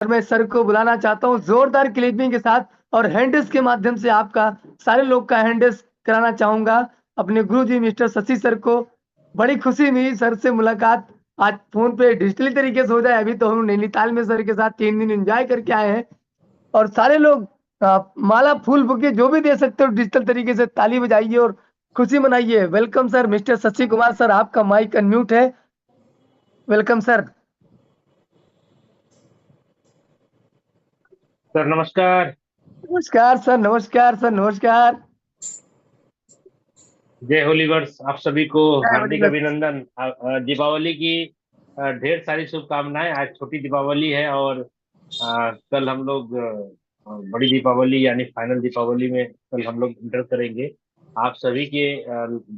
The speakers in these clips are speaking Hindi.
और मैं सर को बुलाना चाहता हूँ जोरदार क्लिपिंग के साथ और हैंडल्स के माध्यम से आपका सारे लोग का हैंडल्स कराना चाहूंगा अपने गुरुजी मिस्टर शशि सर को। बड़ी खुशी हुई सर से मुलाकात आज फोन पे डिजिटली तरीके से हो जाए। अभी तो हम नैनीताल में सर के साथ 3 दिन एंजॉय करके आए हैं और सारे लोग माला फूल बुके जो भी दे सकते हो डिजिटल तरीके से ताली बजाइए और खुशी मनाइए। Welcome sir mister Shashi Kumar sir, आपका माइक अनम्यूट है। Welcome sir. सर नमस्कार। नमस्कार सर, नमस्कार सर, नमस्कार। जय होलीवर्स, आप सभी को जय हार्दिक होली। अभिनंदन। दीपावली की ढेर सारी शुभकामनाएं। आज छोटी दीपावली है और कल हम लोग बड़ी दीपावली यानी फाइनल दीपावली में कल हम लोग इंटर करेंगे। आप सभी के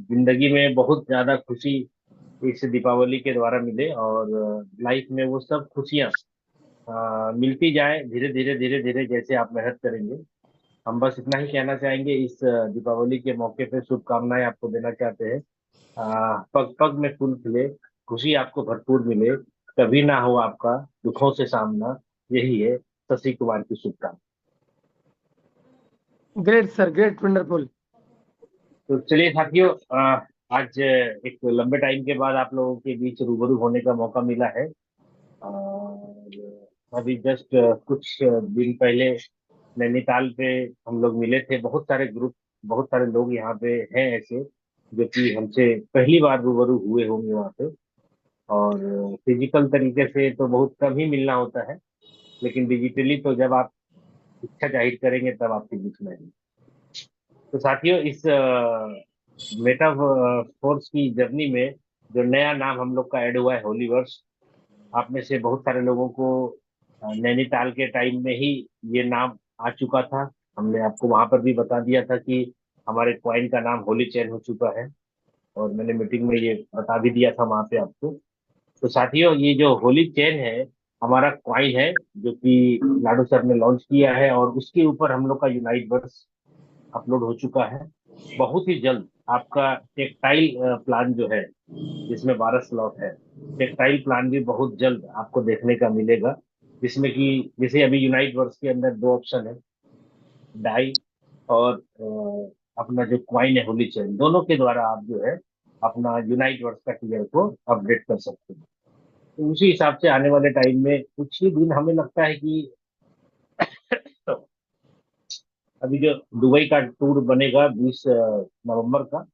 जिंदगी में बहुत ज्यादा खुशी इस दीपावली के द्वारा मिले और लाइफ में वो सब खुशियां मिलती जाए धीरे धीरे धीरे धीरे जैसे आप मेहनत करेंगे। हम बस इतना ही कहना चाहेंगे इस दीपावली के मौके पे शुभकामनाएं आपको देना चाहते हैं। पग पग में फूल खिले, खुशी आपको भरपूर मिले, कभी ना हो आपका दुखों से सामना, यही है शशि कुमार की शुभकामना। Great sir, great, wonderful. तो चलिए साथियों, आज एक लंबे टाइम के बाद आप लोगों के बीच रूबरू होने का मौका मिला है। और अभी जस्ट कुछ दिन पहले नैनीताल पे हम लोग मिले थे। बहुत सारे ग्रुप, बहुत सारे लोग यहाँ पे हैं ऐसे जो कि हमसे पहली बार रूबरू हुए होंगे वहाँ पे। और फिजिकल तरीके से तो बहुत कम ही मिलना होता है, लेकिन डिजिटली तो जब आप इच्छा जाहिर करेंगे तब आपके बीच में आएंगे। तो साथियों, इस मेटाफोर्स की जर्नी में जो नया नाम हम लोग का ऐड हुआ है होलीवर्स, आप में से बहुत सारे लोगों को नैनीताल के टाइम में ही ये नाम आ चुका था। हमने आपको वहां पर भी बता दिया था कि हमारे क्वाइन का नाम होली चैन हो चुका है, और मैंने मीटिंग में ये बता भी दिया था वहां पे आपको। तो साथियों, ये जो होली चैन है हमारा क्वाइन है, जो कि लाडू सर ने लॉन्च किया है, और उसके ऊपर हम लोग का यूनाइट वर्स अपलोड हो चुका है। बहुत ही जल्द आपका टेक्टाइल प्लान जो है, जिसमें 12 स्लॉट है, टेक्टाइल प्लान भी बहुत जल्द आपको देखने का मिलेगा। जिसमें कि जैसे अभी यूनाइट वर्स के अंदर दो ऑप्शन है, डाई और अपना जो क्वाइन है होली चैन, दोनों के द्वारा आप जो है अपना यूनाइट वर्स का टीयर को अपडेट कर सकते हैं। तो उसी हिसाब से आने वाले टाइम में कुछ ही दिन, हमें लगता है कि तो अभी जो दुबई का टूर बनेगा 20 नवंबर का,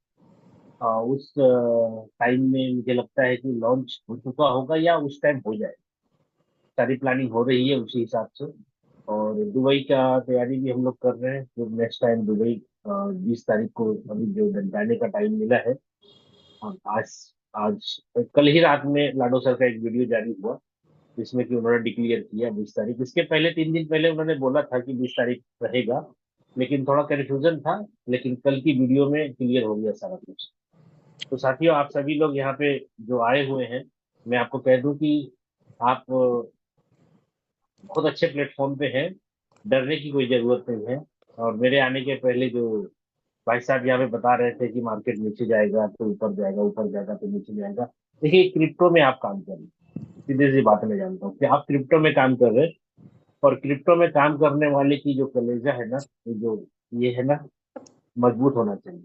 उस टाइम में मुझे लगता है कि लॉन्च हो चुका होगा या उस टाइम हो जाए। सारी प्लानिंग हो रही है उसी हिसाब से। और दुबई का तैयारी भी हम लोग कर रहे हैं, फिर नेक्स्ट टाइम दुबई 20 तारीख को अभी जो जाने का टाइम मिला है। आज आज कल ही रात में लाडो सर का एक वीडियो जारी हुआ, जिसमें कि उन्होंने डिक्लेयर किया 20 तारीख। इसके पहले 3 दिन पहले उन्होंने बोला था कि 20 तारीख रहेगा, लेकिन थोड़ा कंफ्यूजन था। लेकिन कल की वीडियो में क्लियर हो गया सारा कुछ। तो साथियों, आप सभी लोग यहाँ पे जो आए हुए हैं, मैं आपको कह दूं कि आप बहुत अच्छे प्लेटफॉर्म पे हैं। डरने की कोई जरूरत नहीं है। और मेरे आने के पहले जो भाई साहब यहाँ पे बता रहे थे कि मार्केट नीचे जाएगा तो ऊपर जाएगा, ऊपर जाएगा तो नीचे जाएगा। देखिए, क्रिप्टो में आप काम कर रहे हैं, सीधे सी बात मैं जानता हूँ कि आप क्रिप्टो में काम कर रहे हैं। और क्रिप्टो में काम करने वाले की जो कलेजा है ना, ये है ना, मजबूत होना चाहिए।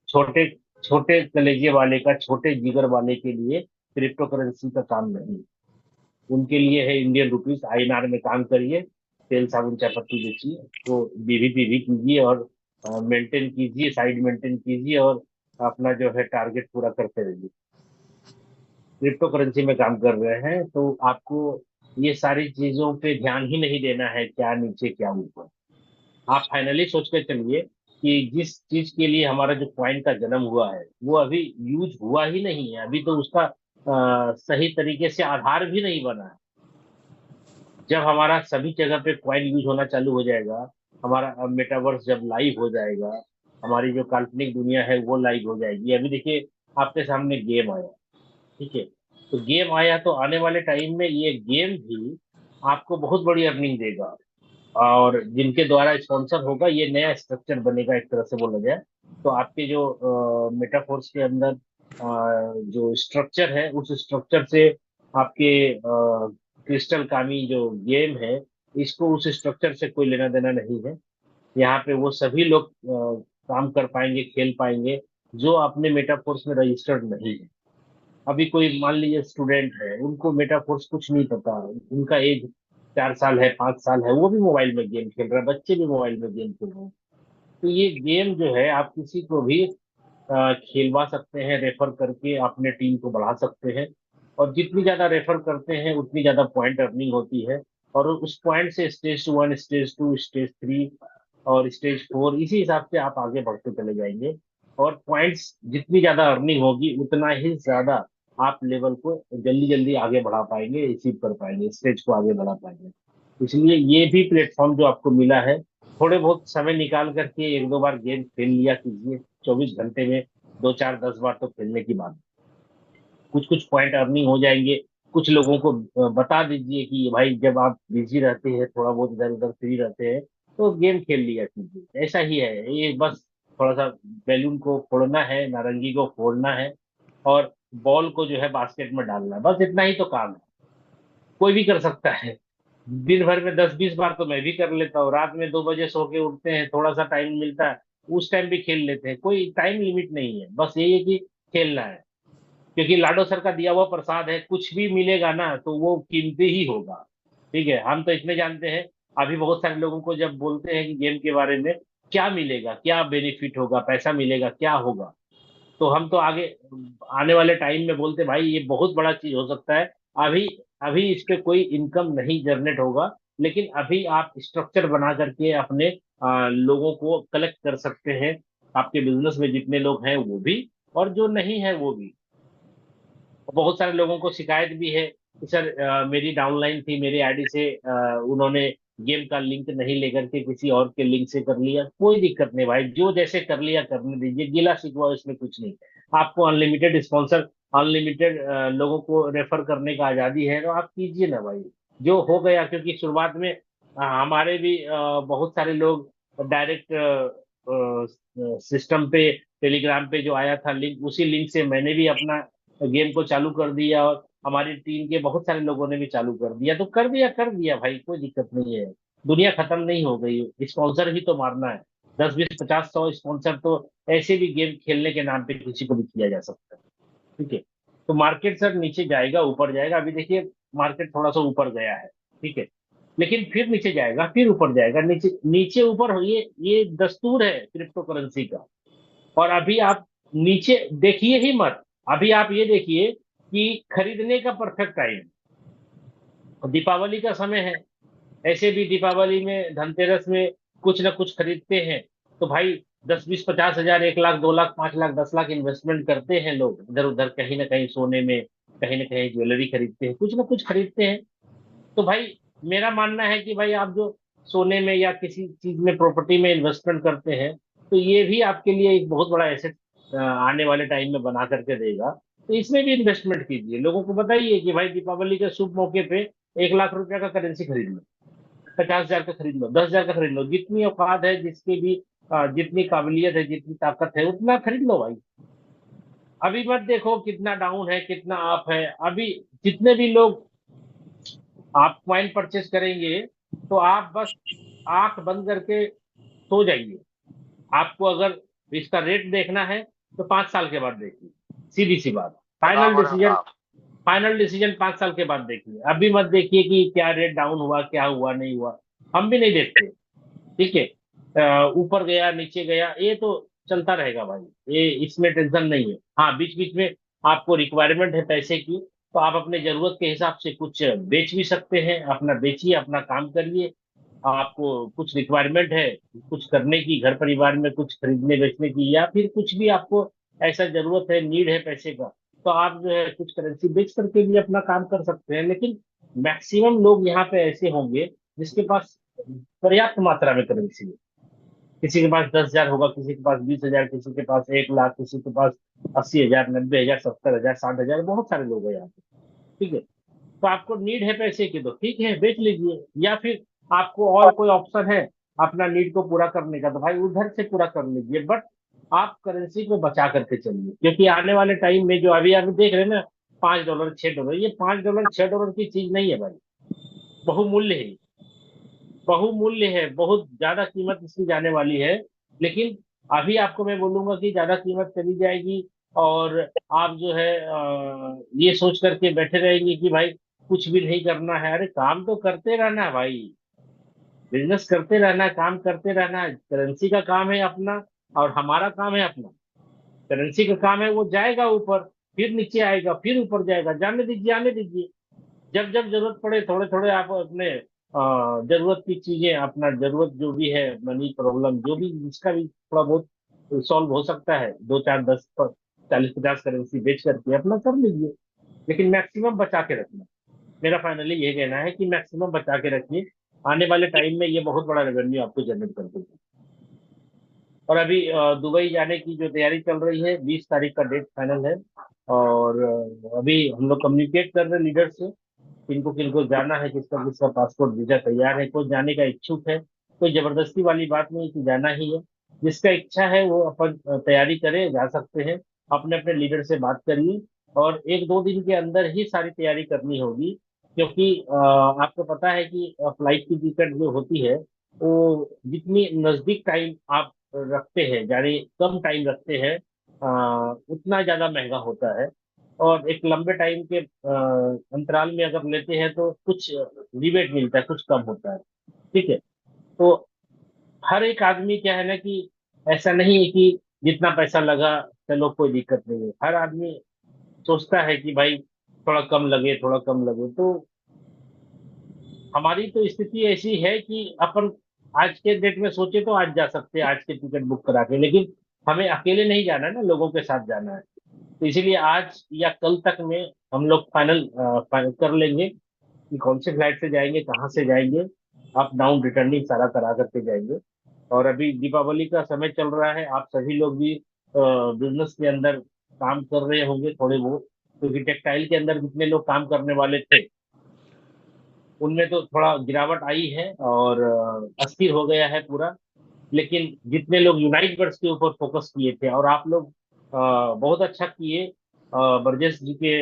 छोटे छोटे कलेजे वाले का, छोटे जिगर वाले के लिए क्रिप्टो करेंसी का काम नहीं। उनके लिए है इंडियन रुपीस, आईएनआर में काम करिए, तेल साबुन चाय पत्ती बेचिए, तो बीवी पीवी कीजिए और मेंटेन कीजिए, साइड मेंटेन कीजिए, और अपना जो है टारगेट पूरा करते रहिए। क्रिप्टो करेंसी में काम कर रहे हैं तो आपको ये सारी चीजों पे ध्यान ही नहीं देना है, क्या नीचे क्या ऊपर। आप फाइनली सोच के चलिए कि जिस चीज के लिए हमारा जो क्वाइन का जन्म हुआ है वो अभी यूज हुआ ही नहीं है, अभी तो उसका सही तरीके से आधार भी नहीं बना है। जब हमारा सभी जगह पे क्वाइन यूज होना चालू हो जाएगा, हमारा मेटावर्स जब लाइव हो जाएगा, हमारी जो काल्पनिक दुनिया है वो लाइव हो जाएगी। अभी देखिए, आपके सामने गेम आया, ठीक है, तो गेम आया तो आने वाले टाइम में ये गेम भी आपको बहुत बड़ी अर्निंग देगा। और जिनके द्वारा स्पॉन्सर होगा, ये नया स्ट्रक्चर बनेगा एक तरह से बोला जाए। तो आपके जो मेटाफोर्स के अंदर जो स्ट्रक्चर है, उस स्ट्रक्चर से आपके क्रिस्टल कामी जो गेम है, इसको उस स्ट्रक्चर से कोई लेना देना नहीं है। यहाँ पे वो सभी लोग काम कर पाएंगे, खेल पाएंगे, जो अपने मेटाफोर्स में रजिस्टर्ड नहीं है। अभी कोई मान लीजिए स्टूडेंट है, उनको मेटाफोर्स कुछ नहीं पता, उनका एज 4 साल है, 5 साल है, वो भी मोबाइल में गेम खेल रहा है, बच्चे भी मोबाइल में गेम खेल रहे हैं। तो ये गेम जो है आप किसी को भी खेलवा सकते हैं, रेफर करके अपने टीम को बढ़ा सकते हैं। और जितनी ज्यादा रेफर करते हैं उतनी ज्यादा पॉइंट अर्निंग होती है। और उस पॉइंट से स्टेज 1, स्टेज 2, स्टेज 3 और स्टेज 4, इसी हिसाब से आप आगे बढ़ते चले जाएंगे। और पॉइंट्स जितनी ज्यादा अर्निंग होगी उतना ही ज्यादा आप लेवल को जल्दी जल्दी आगे बढ़ा पाएंगे, रिसीव कर पाएंगे, स्टेज को आगे बढ़ा पाएंगे। इसलिए ये भी प्लेटफॉर्म जो आपको मिला है, थोड़े बहुत समय निकाल करके 1-2 बार गेम खेल लिया कीजिए। 24 घंटे में 2, 4, 10 बार तो खेलने की बात है। कुछ कुछ पॉइंट अर्निंग हो जाएंगे। कुछ लोगों को बता दीजिए कि भाई जब आप बिजी रहते हैं, थोड़ा बहुत इधर उधर फ्री रहते हैं, तो गेम खेल लिया कीजिए। ऐसा ही है ये, बस थोड़ा सा बैलून को फोड़ना है, नारंगी को फोड़ना है, और बॉल को जो है बास्केट में डालना है, बस इतना ही तो काम है। कोई भी कर सकता है। दिन भर में 10-20 बार तो मैं भी कर लेता हूँ। रात में 2 बजे सो के उठते हैं, थोड़ा सा टाइम मिलता है, उस टाइम भी खेल लेते हैं। कोई टाइम लिमिट नहीं है, बस यही है कि खेलना है। क्योंकि लाडो सर का दिया हुआ प्रसाद है, कुछ भी मिलेगा ना तो वो कीमती ही होगा। ठीक है, हम तो इतने जानते हैं। अभी बहुत सारे लोगों को जब बोलते हैं कि गेम के बारे में क्या मिलेगा, क्या बेनिफिट होगा, पैसा मिलेगा, क्या होगा, तो हम तो आगे आने वाले टाइम में बोलते भाई ये बहुत बड़ा चीज हो सकता है। अभी अभी इस पे कोई इनकम नहीं जनरेट होगा, लेकिन अभी आप स्ट्रक्चर बना करके अपने लोगों को कलेक्ट कर सकते हैं। आपके बिजनेस में जितने लोग हैं वो भी, और जो नहीं है वो भी। बहुत सारे लोगों को शिकायत भी है कि सर मेरी डाउनलाइन थी, मेरी आईडी से उन्होंने गेम का लिंक नहीं लेकर के किसी और के लिंक से कर लिया। कोई दिक्कत नहीं भाई, जो जैसे कर लिया करने दीजिए, गिला शिकवा इसमें कुछ नहीं। आपको अनलिमिटेड स्पॉन्सर, अनलिमिटेड लोगों को रेफर करने का आजादी है, तो आप कीजिए ना भाई। जो हो गया, क्योंकि शुरुआत में हमारे भी बहुत सारे लोग डायरेक्ट सिस्टम पे, टेलीग्राम पे जो आया था लिंक, उसी लिंक से मैंने भी अपना गेम को चालू कर दिया, और हमारी टीम के बहुत सारे लोगों ने भी चालू कर दिया। तो कर दिया भाई, कोई दिक्कत नहीं है। दुनिया खत्म नहीं हो गई, स्पॉन्सर ही तो मारना है। 10, 20, 50, 100 स्पॉन्सर तो ऐसे भी गेम खेलने के नाम पे किसी को भी किया जा सकता है। ठीक है। तो मार्केट सर नीचे जाएगा, ऊपर जाएगा। अभी देखिए मार्केट थोड़ा सा ऊपर गया है, ठीक है, लेकिन फिर नीचे जाएगा, फिर ऊपर जाएगा, नीचे नीचे ऊपर हो, ये दस्तूर है क्रिप्टो करेंसी का। और अभी आप नीचे देखिए ही मत। अभी आप ये देखिए कि खरीदने का परफेक्ट टाइम, दीपावली का समय है। ऐसे भी दीपावली में, धनतेरस में कुछ ना कुछ खरीदते हैं। तो भाई 10, 20, 50 हजार, 1 लाख, 2 लाख, 5 लाख, 10 लाख इन्वेस्टमेंट करते हैं लोग इधर उधर, कहीं ना कहीं सोने में, कहीं ना कहीं ज्वेलरी खरीदते हैं, कुछ ना कुछ खरीदते हैं। तो भाई मेरा मानना है कि भाई आप जो सोने में या किसी चीज में, प्रॉपर्टी में इन्वेस्टमेंट करते हैं, तो ये भी आपके लिए एक बहुत बड़ा एसेट आने वाले टाइम में बना करके देगा। तो इसमें भी इन्वेस्टमेंट कीजिए। लोगों को बताइए कि भाई दीपावली के शुभ मौके पे 1 लाख रुपए का करेंसी खरीद लो, 50 हजार का खरीद लो, 10 हजार का खरीद लो, जितनी औकात है, जिसकी भी जितनी काबिलियत है, जितनी ताकत है, उतना खरीद लो भाई। अभी मत देखो कितना डाउन है, कितना अप है। अभी जितने भी लोग आप कॉइन परचेस करेंगे, तो आप बस आंख बंद करके सो जाइए। आपको अगर इसका रेट देखना है तो 5 साल के बाद देखिए, सीधी सी बात। फाइनल बराबर डिसीजन, हाँ। फाइनल डिसीजन 5 साल के बाद देखिए। अभी मत देखिए कि क्या रेट डाउन हुआ, क्या हुआ, नहीं हुआ। हम भी नहीं देखते। ठीक है। ऊपर गया, नीचे गया, ये तो चलता रहेगा भाई। ये इसमें टेंशन नहीं है। हाँ, बीच बीच में आपको रिक्वायरमेंट है पैसे की, तो आप अपने जरूरत के हिसाब से कुछ बेच भी सकते हैं। अपना बेचिए, अपना काम करिए। आपको कुछ रिक्वायरमेंट है कुछ करने की, घर परिवार में कुछ खरीदने बेचने की, या फिर कुछ भी आपको ऐसा जरूरत है, नीड है पैसे का, तो आप जो है कुछ करेंसी बेच करके भी अपना काम कर सकते हैं। लेकिन मैक्सिमम लोग यहाँ पे ऐसे होंगे जिसके पास पर्याप्त मात्रा में करेंसी है। किसी के पास 10 हजार होगा, किसी के पास 20 हजार, किसी के पास 1 लाख, किसी के पास 80 हजार, 90 हजार, 70 हजार, 60 हजार, बहुत सारे लोग हैं यहाँ पे। ठीक है। तो आपको नीड है पैसे की, तो ठीक है बेच लीजिए। या फिर आपको और कोई ऑप्शन है अपना नीड को पूरा करने का, तो भाई उधर से पूरा कर लीजिए। बट आप करेंसी को बचा करके चलिए, क्योंकि आने वाले टाइम में जो अभी आप देख रहे हैं ना, $5, $6, ये $5, $6 की चीज नहीं है भाई। बहुमूल्य है, बहुमूल्य है, बहुत ज्यादा कीमत इसकी जाने वाली है। लेकिन अभी आपको मैं बोलूंगा कि ज्यादा कीमत चली जाएगी और आप जो है ये सोच करके बैठे रहेंगे कि भाई कुछ भी नहीं करना है। अरे काम तो करते रहना है भाई, बिजनेस करते रहना है, काम करते रहना है। करेंसी का काम है अपना और हमारा काम है अपना। करेंसी का काम है वो जाएगा ऊपर, फिर नीचे आएगा, फिर ऊपर जाएगा, जाने दीजिए आने दीजिए। जब जब जरूरत पड़े थोड़े थोड़े आप अपने जरूरत की चीजें, अपना जरूरत जो भी है, मनी प्रॉब्लम जो भी जिसका भी थोड़ा बहुत सॉल्व हो सकता है, 2 4 10 40 50 करेंसी बेच करके अपना कर लीजिए। लेकिन मैक्सिमम बचा के रखना। मेरा फाइनली ये कहना है कि मैक्सिमम बचा के रखिए। आने वाले टाइम में ये बहुत बड़ा रेवेन्यू आपको जनरेट कर देगा। और अभी दुबई जाने की जो तैयारी चल रही है, 20 तारीख का डेट फाइनल है। और अभी हम लोग कम्युनिकेट कर रहे हैं लीडर से, किनको किनको जाना है, किसका किसका पासपोर्ट वीजा तैयार है, कोई जाने का इच्छुक है। कोई जबरदस्ती वाली बात नहीं कि जाना ही है। जिसका इच्छा है वो अपन तैयारी करे, जा सकते हैं। अपने अपने लीडर से बात करिए और 1 2 दिन के अंदर ही सारी तैयारी करनी होगी। क्योंकि आपको पता है कि फ्लाइट की टिकट जो होती है वो जितनी नजदीक टाइम आप रखते हैं, यानी कम टाइम रखते हैं, उतना ज्यादा महंगा होता है। और एक लंबे टाइम के अंतराल में अगर लेते हैं तो कुछ रिबेट मिलता है, कुछ कम होता है। ठीक है। तो हर एक आदमी क्या है ना कि ऐसा नहीं है कि जितना पैसा लगा चलो कोई दिक्कत नहीं है। हर आदमी सोचता है कि भाई थोड़ा कम लगे, थोड़ा कम लगे। तो हमारी तो स्थिति ऐसी है कि अपन आज के डेट में सोचे तो आज जा सकते हैं, आज के टिकट बुक करा के। लेकिन हमें अकेले नहीं जाना है ना, लोगों के साथ जाना है। तो इसीलिए आज या कल तक में हम लोग फाइनल कर लेंगे कि कौन से फ्लाइट से जाएंगे, कहाँ से जाएंगे, अप डाउन रिटर्निंग सारा करा करके जाएंगे। और अभी दीपावली का समय चल रहा है, आप सभी लोग भी बिजनेस के अंदर काम कर रहे होंगे थोड़े बहुत। क्योंकि टेक्सटाइल के अंदर जितने लोग काम करने वाले थे उनमें तो थोड़ा गिरावट आई है और अस्थिर हो गया है पूरा। लेकिन जितने लोग यूनाइट वर्ड्स के ऊपर फोकस किए थे, और आप लोग बहुत अच्छा किए। ब्रजेश जी के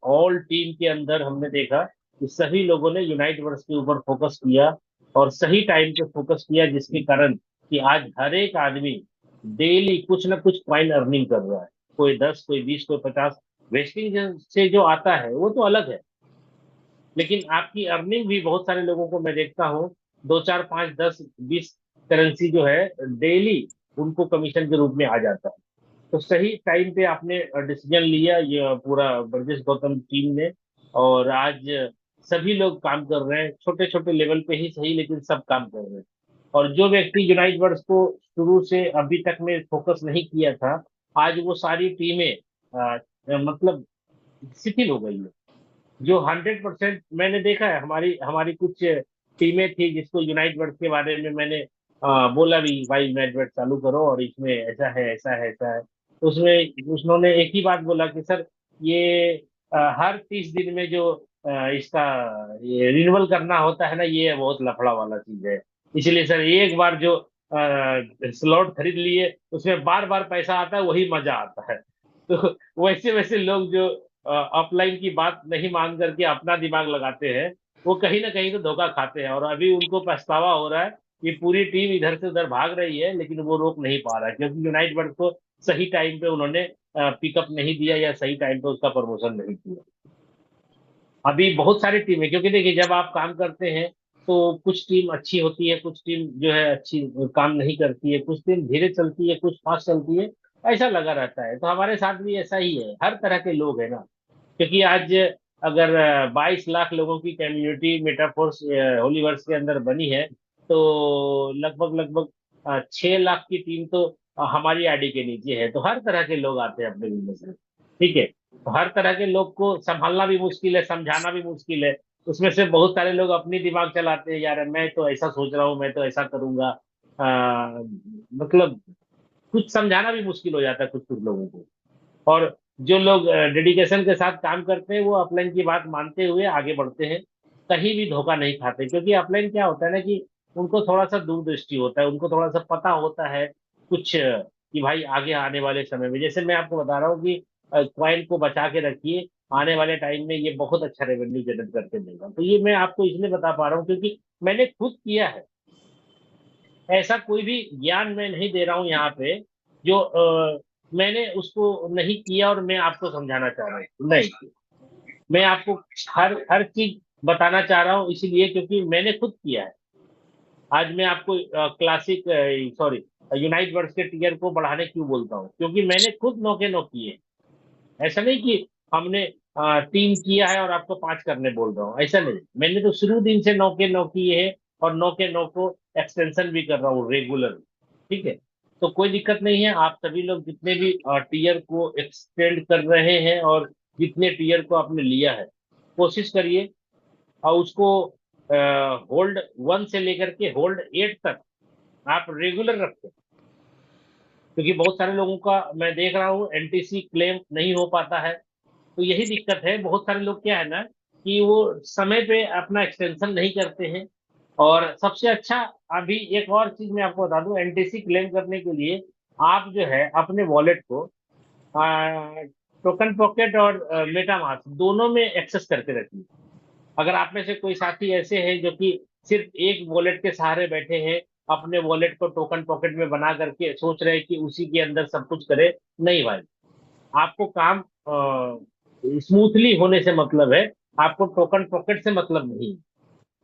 ऑल टीम के अंदर हमने देखा कि सभी लोगों ने यूनाइट वर्ड्स के ऊपर फोकस किया और सही टाइम पे फोकस किया, जिसके कारण कि आज हर एक आदमी डेली कुछ ना कुछ पॉइंट अर्निंग कर रहा है। कोई 10, कोई 20, कोई 50। वेस्टिंग से जो आता है वो तो अलग है, लेकिन आपकी अर्निंग भी बहुत सारे लोगों को मैं देखता हूँ, 2 4 5 10 20 करेंसी जो है डेली उनको कमीशन के रूप में आ जाता है। तो सही टाइम पे आपने डिसीजन लिया, ये पूरा ब्रजेश गौतम टीम ने। और आज सभी लोग काम कर रहे हैं, छोटे छोटे लेवल पे ही सही, लेकिन सब काम कर रहे हैं। और जो व्यक्ति यूनाइट वर्ड्स को शुरू से अभी तक में फोकस नहीं किया था, आज वो सारी टीमें मतलब शिथिल हो गई है। जो 100% मैंने देखा है, हमारी हमारी कुछ टीमें थी जिसको यूनाइट वर्ड के बारे में मैंने बोला भी भाई यूनाइट वर्ड चालू करो और इसमें ऐसा है ऐसा है ऐसा है। तो उसमें उन्होंने एक ही बात बोला कि सर ये हर 30 दिन में जो इसका ये रिन्यूअल करना होता है ना, ये बहुत लफड़ा वाला चीज है। इसलिए सर एक बार जो स्लॉट खरीद लिए उसमें बार बार पैसा आता है, वही मजा आता है। तो वैसे वैसे लोग जो ऑफलाइन की बात नहीं मान करके अपना दिमाग लगाते हैं, वो कहीं ना कहीं तो धोखा खाते हैं। और अभी उनको पछतावा हो रहा है कि पूरी टीम इधर से उधर भाग रही है, लेकिन वो रोक नहीं पा रहा है क्योंकि यूनाइट वर्ड को सही टाइम पे उन्होंने पिकअप नहीं दिया या सही टाइम पे उसका प्रमोशन नहीं किया। अभी बहुत सारी टीम है, क्योंकि देखिए जब आप काम करते हैं तो कुछ टीम अच्छी होती है, कुछ टीम जो है अच्छी काम नहीं करती है, कुछ टीम धीरे चलती है, कुछ फास्ट चलती है। ऐसा लगा रहता है। तो हमारे साथ भी ऐसा ही है, हर तरह के लोग हैं ना। क्योंकि आज अगर 22 लाख लोगों की कम्युनिटी मेटाफोर्स होलीवर्स के अंदर बनी है, तो लगभग लगभग 6 लाख की टीम तो हमारी आईडी के नीचे है। तो हर तरह के लोग आते हैं अपने बिजनेस में। ठीक है। तो हर तरह के लोग को संभालना भी मुश्किल है, समझाना भी मुश्किल है। उसमें से बहुत सारे लोग अपनी दिमाग चलाते हैं, यार मैं तो ऐसा सोच रहा हूँ, मैं तो ऐसा करूंगा। मतलब कुछ समझाना भी मुश्किल हो जाता है कुछ कुछ लोगों को। और जो लोग डेडिकेशन के साथ काम करते हैं वो अपलाइन की बात मानते हुए आगे बढ़ते हैं, कहीं भी धोखा नहीं खाते। क्योंकि अपलाइन क्या होता है ना कि उनको थोड़ा सा दूरदृष्टि होता है, उनको थोड़ा सा पता होता है कुछ कि भाई आगे आने वाले समय में, जैसे मैं आपको बता रहा हूँ कि क्वाइन को बचा के रखिए। आने वाले टाइम में ये बहुत अच्छा रेवेन्यू जनरेट करके देगा। तो ये मैं आपको इसलिए बता पा रहा हूँ क्योंकि मैंने खुद किया है। ऐसा कोई भी ज्ञान मैं नहीं दे रहा हूँ यहाँ पे जो मैंने उसको नहीं किया और मैं आपको समझाना चाह रहा हूँ, नहीं। मैं आपको हर हर चीज बताना चाह रहा हूँ इसीलिए क्योंकि मैंने खुद किया है। आज मैं आपको क्लासिक सॉरी यूनाइट वर्ड्स के टीयर को बढ़ाने क्यों बोलता हूँ, क्योंकि मैंने खुद 9 के 9 किए। ऐसा नहीं कि हमने 3 किया है और आपको 5 करने बोल रहा हूँ, ऐसा नहीं। मैंने तो शुरू दिन से 9 के 9 किए हैं और 9 के 9 को एक्सटेंशन भी कर रहा हूँ रेगुलर। ठीक है, तो कोई दिक्कत नहीं है। आप सभी लोग जितने भी टीयर को एक्सटेंड कर रहे हैं और जितने टीयर को आपने लिया है, कोशिश करिए और उसको होल्ड 1 से लेकर के होल्ड 8 तक आप रेगुलर रखें। क्योंकि बहुत सारे लोगों का मैं देख रहा हूँ एनटीसी क्लेम नहीं हो पाता है। तो यही दिक्कत है। बहुत सारे लोग क्या है ना कि वो समय पे अपना एक्सटेंशन नहीं करते हैं। और सबसे अच्छा, अभी एक और चीज मैं आपको बता दूं, एनटीसी क्लेम करने के लिए आप जो है अपने वॉलेट को टोकन पॉकेट और मेटामास्क दोनों में एक्सेस करके रखिए। अगर आप में से कोई साथी ऐसे हैं जो कि सिर्फ एक वॉलेट के सहारे बैठे हैं, अपने वॉलेट को टोकन पॉकेट में बना करके सोच रहे हैं कि उसी के अंदर सब कुछ करे, नहीं भाई। आपको काम स्मूथली होने से मतलब है, आपको टोकन पॉकेट से मतलब नहीं है।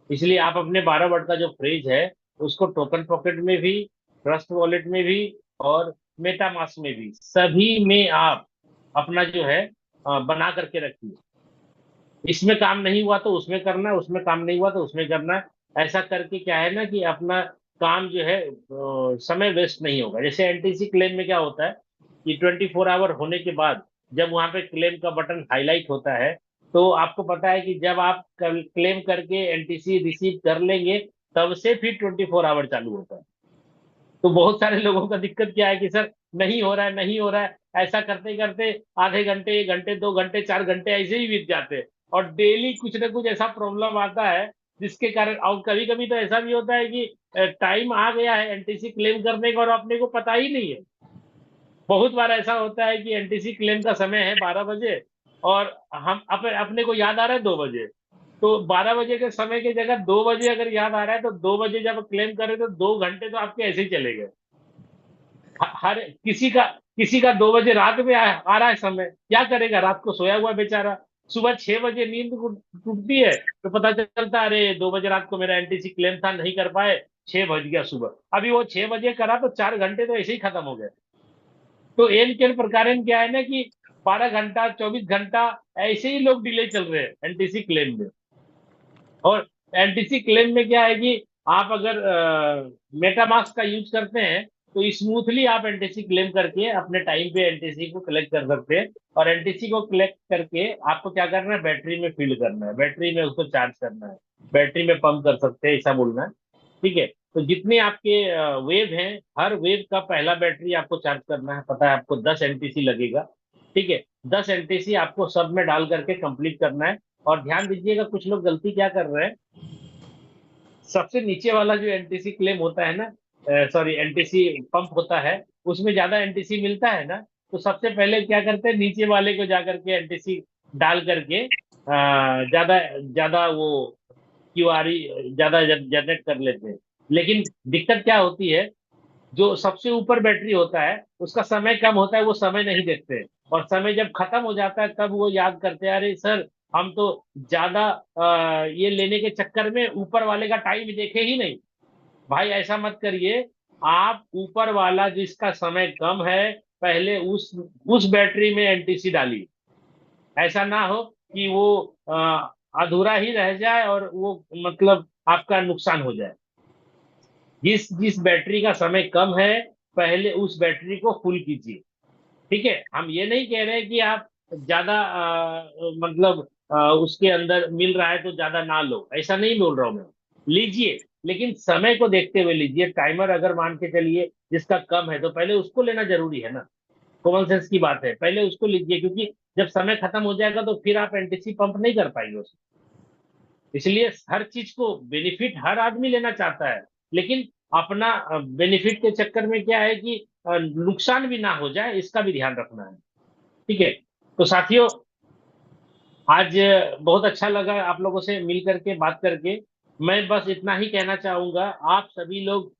इसलिए आप अपने 12 वर्ड का जो फ्रेज है उसको टोकन पॉकेट में भी, ट्रस्ट वॉलेट में भी और मेटामास्क में भी, सभी में आप अपना जो है बना करके रखिए। इसमें काम नहीं हुआ तो उसमें करना है, उसमें काम नहीं हुआ तो उसमें करना है। ऐसा करके क्या है ना कि अपना काम जो है समय वेस्ट नहीं होगा। जैसे एनटीसी क्लेम में क्या होता है कि 24 आवर होने के बाद जब वहां पे क्लेम का बटन हाईलाइट होता है, तो आपको पता है कि जब आप क्लेम करके एनटीसी रिसीव कर लेंगे तब से फिर 24 आवर चालू होता है। तो बहुत सारे लोगों का दिक्कत क्या है कि सर नहीं हो रहा है, नहीं हो रहा है, ऐसा करते करते आधे घंटे, 1 घंटे, 2 घंटे, 4 घंटे ऐसे ही बीत जाते हैं। और डेली कुछ ना कुछ ऐसा प्रॉब्लम आता है जिसके कारण, और कभी कभी तो ऐसा भी होता है कि टाइम आ गया है एनटीसी क्लेम करने का और अपने को पता ही नहीं है। बहुत बार ऐसा होता है कि एनटीसी क्लेम का समय है 12 बजे और हम अपने को याद आ रहा है 2 बजे। तो 12 बजे के समय की जगह 2 बजे अगर याद आ रहा है तो 2 बजे जब क्लेम करें तो 2 घंटे तो आपके ऐसे ही चले गए। हर किसी का 2 बजे रात में आ रहा है समय, क्या करेगा? रात को सोया हुआ बेचारा, सुबह 6 बजे नींद टूटती है तो पता चलता है अरे 2 बजे रात को मेरा एनटीसी क्लेम था, नहीं कर पाए, 6 बज गया सुबह। अभी वो 6 बजे करा तो 4 घंटे तो ऐसे ही खत्म हो गए। तो एन के प्रकार क्या है ना कि 12 घंटा, 24 घंटा ऐसे ही लोग डिले चल रहे हैं एनटीसी क्लेम में। और एनटीसी क्लेम में क्या है कि आप अगर मेटामास्क का यूज करते हैं तो स्मूथली आप एनटीसी क्लेम करके अपने टाइम पे एनटीसी को कलेक्ट कर सकते हैं। और एनटीसी को कलेक्ट करके आपको क्या करना है, बैटरी में फील करना है, बैटरी में उसको चार्ज करना है, बैटरी में पंप कर सकते हैं, ऐसा बोलना है। ठीक है, तो जितने आपके वेव हैं, हर वेव का पहला बैटरी आपको चार्ज करना है। पता है आपको 10 एनटीसी लगेगा। ठीक है, 10 एनटीसी आपको सब में डाल करके कंप्लीट करना है। और ध्यान दीजिएगा, कुछ लोग गलती क्या कर रहे हैं, सबसे नीचे वाला जो एनटीसी क्लेम होता है ना, सॉरी एनटीसी पंप होता है, उसमें ज्यादा एनटीसी मिलता है ना, तो सबसे पहले क्या करते हैं, नीचे वाले को जाकर के एनटीसी डाल करके ज्यादा ज्यादा वो क्यूआरई ज्यादा जनरेट कर लेते हैं। लेकिन दिक्कत क्या होती है, जो सबसे ऊपर बैटरी होता है उसका समय कम होता है, वो समय नहीं देखते हैं। और समय जब खत्म हो जाता है तब वो याद करते हैं, अरे सर हम तो ज्यादा ये लेने के चक्कर में ऊपर वाले का टाइम देखे ही नहीं। भाई ऐसा मत करिए। आप ऊपर वाला जिसका समय कम है, पहले उस बैटरी में एनटीसी डालिए। ऐसा ना हो कि वो अधूरा ही रह जाए और वो मतलब आपका नुकसान हो जाए। जिस जिस बैटरी का समय कम है, पहले उस बैटरी को फुल कीजिए। ठीक है, हम ये नहीं कह रहे कि आप ज्यादा मतलब उसके अंदर मिल रहा है तो ज्यादा ना लो, ऐसा नहीं बोल रहा हूं मैं। लीजिए, लेकिन समय को देखते हुए लीजिए। टाइमर अगर मान के चलिए जिसका कम है तो पहले उसको लेना जरूरी है ना। कॉमन सेंस की बात है, पहले उसको लीजिए, क्योंकि जब समय खत्म हो जाएगा तो फिर आप एनटीसी पंप नहीं कर पाएंगे उसको। इसलिए हर चीज को बेनिफिट हर आदमी लेना चाहता है, लेकिन अपना बेनिफिट के चक्कर में क्या है कि नुकसान भी ना हो जाए, इसका भी ध्यान रखना है। ठीक है, तो साथियों, आज बहुत अच्छा लगा आप लोगों से मिल करके बात करके। मैं बस इतना ही कहना चाहूंगा, आप सभी लोग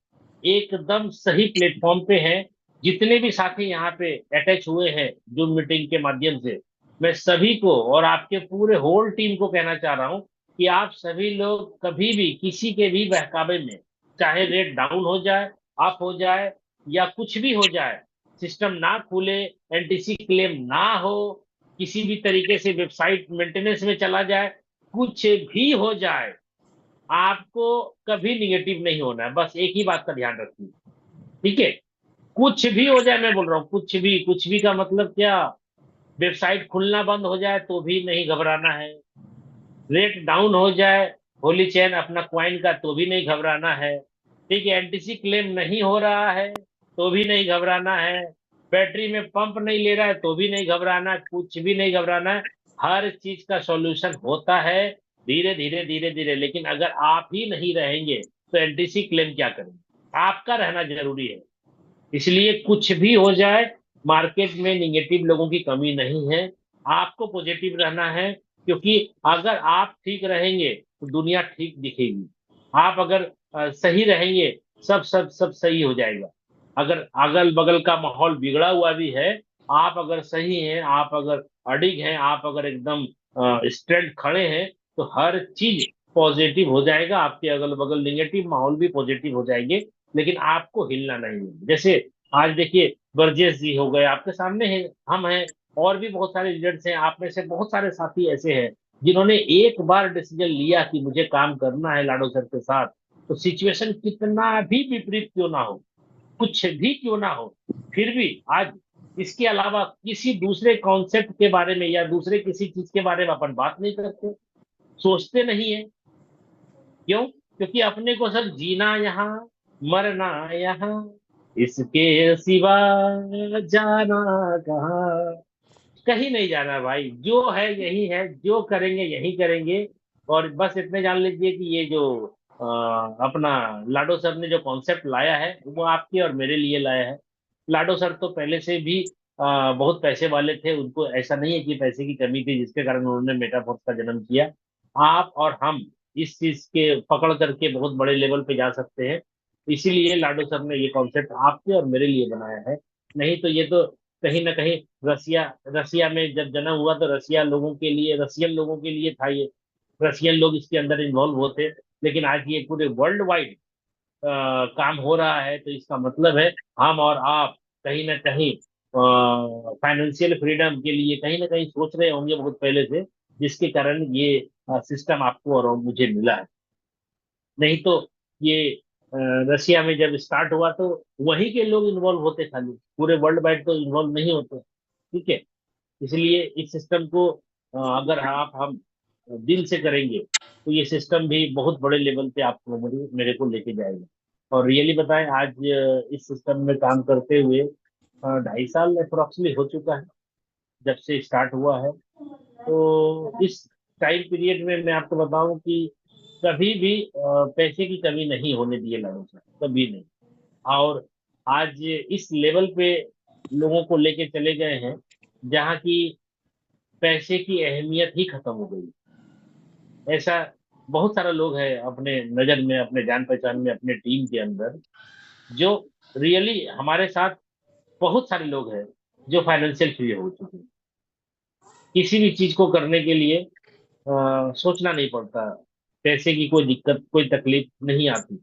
एकदम सही प्लेटफॉर्म पे हैं। जितने भी साथी यहाँ पे अटैच हुए हैं जूम मीटिंग के माध्यम से, मैं सभी को और आपके पूरे होल टीम को कहना चाह रहा हूँ कि आप सभी लोग कभी भी किसी के भी बहकावे में, चाहे रेट डाउन हो जाए, अप हो जाए, या कुछ भी हो जाए, सिस्टम ना खुले, एनटीसी क्लेम ना हो, किसी भी तरीके से वेबसाइट मेंटेनेंस में चला जाए, कुछ भी हो जाए, आपको कभी निगेटिव नहीं होना है। बस एक ही बात का ध्यान रखिए, ठीक है? कुछ भी हो जाए, मैं बोल रहा हूँ कुछ भी का मतलब क्या? वेबसाइट खुलना बंद हो जाए तो भी नहीं घबराना है, रेट डाउन हो जाए होली चेन अपना क्वाइन का तो भी नहीं घबराना है, ठीक है? एनटीसी क्लेम नहीं हो रहा है तो भी नहीं घबराना है, बैटरी में पंप नहीं ले रहा है तो भी नहीं घबराना है, कुछ भी नहीं घबराना है। हर चीज का सॉल्यूशन होता है, धीरे धीरे धीरे धीरे। लेकिन अगर आप ही नहीं रहेंगे तो एनटीसी क्लेम क्या करेंगे? आपका रहना जरूरी है। इसलिए कुछ भी हो जाए, मार्केट में निगेटिव लोगों की कमी नहीं है, आपको पॉजिटिव रहना है। क्योंकि अगर आप ठीक रहेंगे तो दुनिया ठीक दिखेगी। आप अगर सही रहेंगे, सब सही हो जाएगा। अगर अगल बगल का माहौल बिगड़ा हुआ भी है, आप अगर सही हैं, आप अगर अडिग हैं, आप अगर एकदम स्ट्रेंथ खड़े हैं, तो हर चीज पॉजिटिव हो जाएगा। आपके अगल बगल निगेटिव माहौल भी पॉजिटिव हो जाएंगे, लेकिन आपको हिलना नहीं है। जैसे आज देखिए, बरजेश जी हो गए आपके सामने हैं, हम हैं, और भी बहुत सारे लीडर्स हैं। आप में से बहुत सारे साथी ऐसे हैं जिन्होंने एक बार डिसीजन लिया कि मुझे काम करना है लाडो सर के साथ, तो सिचुएशन कितना भी विपरीत क्यों ना हो, कुछ भी क्यों ना हो, फिर भी आज इसके अलावा किसी दूसरे कॉन्सेप्ट के बारे में या दूसरे किसी चीज के बारे में अपन बात नहीं करते, सोचते नहीं है। क्यों? क्योंकि अपने को सब जीना यहाँ, मरना यहाँ, इसके सिवा जाना कहाँ? कहीं नहीं जाना भाई, जो है यही है, जो करेंगे यही करेंगे। और बस इतने जान लीजिए कि ये जो अपना लाडो सर ने जो कॉन्सेप्ट लाया है वो आपके और मेरे लिए लाया है। लाडो सर तो पहले से भी बहुत पैसे वाले थे, उनको ऐसा नहीं है कि पैसे की कमी थी जिसके कारण उन्होंने मेटाफोर्स का जन्म किया। आप और हम इस चीज के पकड़ करके बहुत बड़े लेवल पे जा सकते हैं। इसीलिए लाडो सर ने ये कॉन्सेप्ट आपके और मेरे लिए बनाया है। नहीं तो ये तो कहीं ना कहीं रसिया रसिया में जब जन्म हुआ तो रसिया लोगों के लिए, रसियन लोगों के लिए था ये। रसियन लोग इसके अंदर इन्वॉल्व होते। लेकिन आज ये पूरे वर्ल्ड वाइड काम हो रहा है, तो इसका मतलब है हम और आप कहीं ना कहीं फाइनेंशियल फ्रीडम के लिए कहीं ना कहीं सोच रहे होंगे बहुत पहले से, जिसके कारण ये सिस्टम आपको और मुझे मिला है। नहीं तो ये अ, रशिया में जब स्टार्ट हुआ तो वहीं के लोग इन्वॉल्व होते, खाली पूरे वर्ल्ड वाइड तो इन्वॉल्व नहीं होते, ठीक है? इसलिए इस सिस्टम को अगर आप हम दिल से करेंगे तो ये सिस्टम भी बहुत बड़े लेवल पे आपको मेरे मेरे को लेके जाएगा। और रियली बताएं, आज इस सिस्टम में काम करते हुए 2.5 साल अप्रोक्सीमेटली हो चुका है जब से स्टार्ट हुआ है। तो इस टाइम पीरियड में मैं आपको बताऊं कि कभी भी पैसे की कमी नहीं होने दी है लालू सर, कभी नहीं। और आज इस लेवल पे लोगों को लेके चले गए हैं जहाँ की पैसे की अहमियत ही खत्म हो गई। ऐसा बहुत सारा लोग हैं अपने नजर में, अपने जान पहचान में, अपने टीम के अंदर, जो रियली हमारे साथ बहुत सारे लोग हैं जो फाइनेंशियल फ्री हो चुके हैं। किसी भी चीज को करने के लिए सोचना नहीं पड़ता, पैसे की कोई दिक्कत कोई तकलीफ नहीं आती।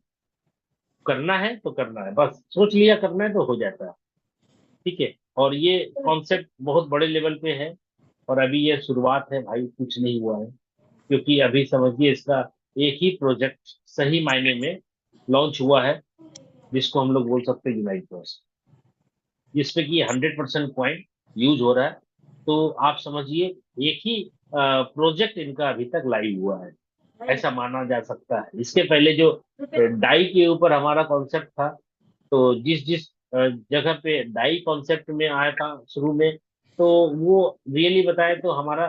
करना है तो करना है, बस सोच लिया करना है तो हो जाता है, ठीक है? और ये कॉन्सेप्ट बहुत बड़े लेवल पे है। और अभी ये शुरुआत है भाई, कुछ नहीं हुआ है। क्योंकि अभी समझिए इसका एक ही प्रोजेक्ट सही मायने में लॉन्च हुआ है, जिसको हम लोग बोल सकते हैं यूनाइट प्लस, जिसपे कि 100% पॉइंट यूज हो रहा है। तो आप समझिए एक ही प्रोजेक्ट इनका अभी तक लाइव हुआ है, ऐसा माना जा सकता है। इसके पहले जो डाई के ऊपर हमारा कॉन्सेप्ट था, तो जिस जिस जगह पे डाई कॉन्सेप्ट में आया था शुरू में, तो वो रियली बताए तो हमारा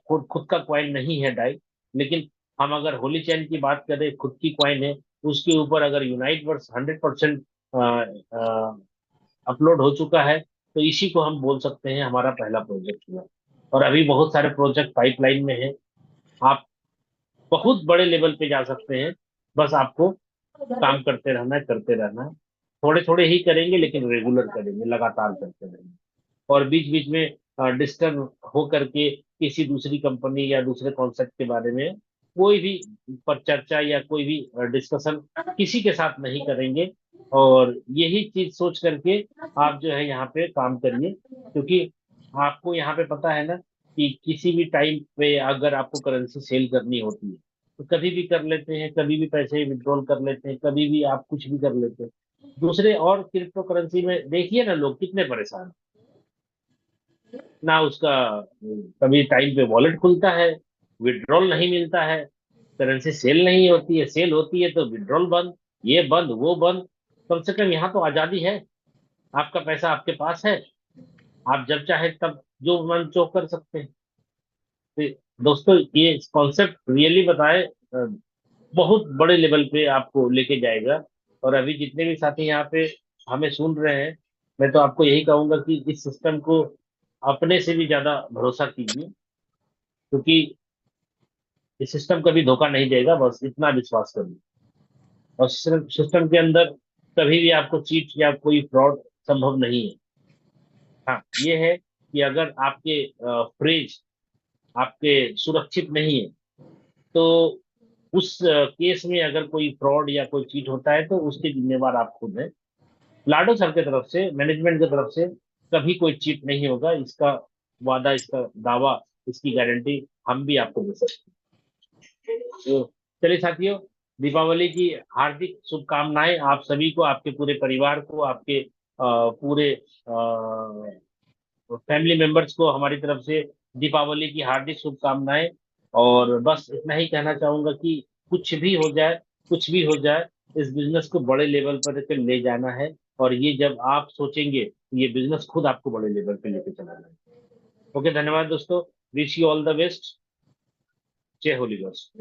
खुद खुद का क्वाइन नहीं है डाई। लेकिन हम अगर होली चैन की बात करें, खुद की क्वाइन है। उसके ऊपर अगर यूनाइट वर्स 100% अपलोड हो चुका है, तो इसी को हम बोल सकते हैं हमारा पहला प्रोजेक्ट हुआ। और अभी बहुत सारे प्रोजेक्ट पाइपलाइन में है। आप बहुत बड़े लेवल पे जा सकते हैं। बस आपको काम करते रहना है, करते रहना है। थोड़े थोड़े ही करेंगे लेकिन रेगुलर करेंगे, लगातार करते रहेंगे। और बीच बीच में डिस्टर्ब हो करके किसी दूसरी कंपनी या दूसरे कॉन्सेप्ट के बारे में कोई भी पर चर्चा या कोई भी डिस्कशन किसी के साथ नहीं करेंगे। और यही चीज सोच करके आप जो है यहाँ पे काम करिए, क्योंकि आपको यहाँ पे पता है ना कि किसी भी टाइम पे अगर आपको करेंसी सेल करनी होती है तो कभी भी कर लेते हैं, कभी भी पैसे विड्रॉल कर लेते हैं, कभी भी आप कुछ भी कर लेते हैं। दूसरे और क्रिप्टो करेंसी में देखिए ना लोग कितने परेशान हैं। ना उसका कभी टाइम पे वॉलेट खुलता है, विड्रॉल नहीं मिलता है, करेंसी सेल नहीं होती है, सेल होती है तो विड्रॉल बंद, ये बंद वो बंद। कम से कम यहाँ तो आजादी है, आपका पैसा आपके पास है, आप जब चाहे तब जो मन चाहो कर सकते हैं। तो दोस्तों ये कॉन्सेप्ट रियली बताए बहुत बड़े लेवल पे आपको लेके जाएगा। और अभी जितने भी साथी यहाँ पे हमें सुन रहे हैं, मैं तो आपको यही कहूंगा कि इस सिस्टम को अपने से भी ज्यादा भरोसा कीजिए, क्योंकि इस सिस्टम कभी धोखा नहीं देगा, बस इतना विश्वास करिए। और सिस्टम के अंदर कभी भी आपको चीट या कोई फ्रॉड संभव नहीं है। हाँ ये है कि अगर आपके फ्रेज आपके सुरक्षित नहीं है तो उस केस में अगर कोई फ्रॉड या कोई चीट होता है तो उसके जिम्मेवार आप खुद हैं। लाडो सर की तरफ से, मैनेजमेंट की तरफ से कभी कोई चीट नहीं होगा, इसका वादा, इसका दावा, इसकी गारंटी हम भी आपको दे सकते हैं। तो चलिए साथियों, दीपावली की हार्दिक शुभकामनाएं आप सभी को, आपके पूरे परिवार को, आपके पूरे फैमिली मेंबर्स को हमारी तरफ से दीपावली की हार्दिक शुभकामनाएं। और बस इतना ही कहना चाहूंगा कि कुछ भी हो जाए, कुछ भी हो जाए, इस बिजनेस को बड़े लेवल पर के ले जाना है। और ये जब आप सोचेंगे तो ये बिजनेस खुद आपको बड़े लेवल पे लेके चलाना है। ओके, धन्यवाद दोस्तों। Wish you all the best. जय होली दोस्त।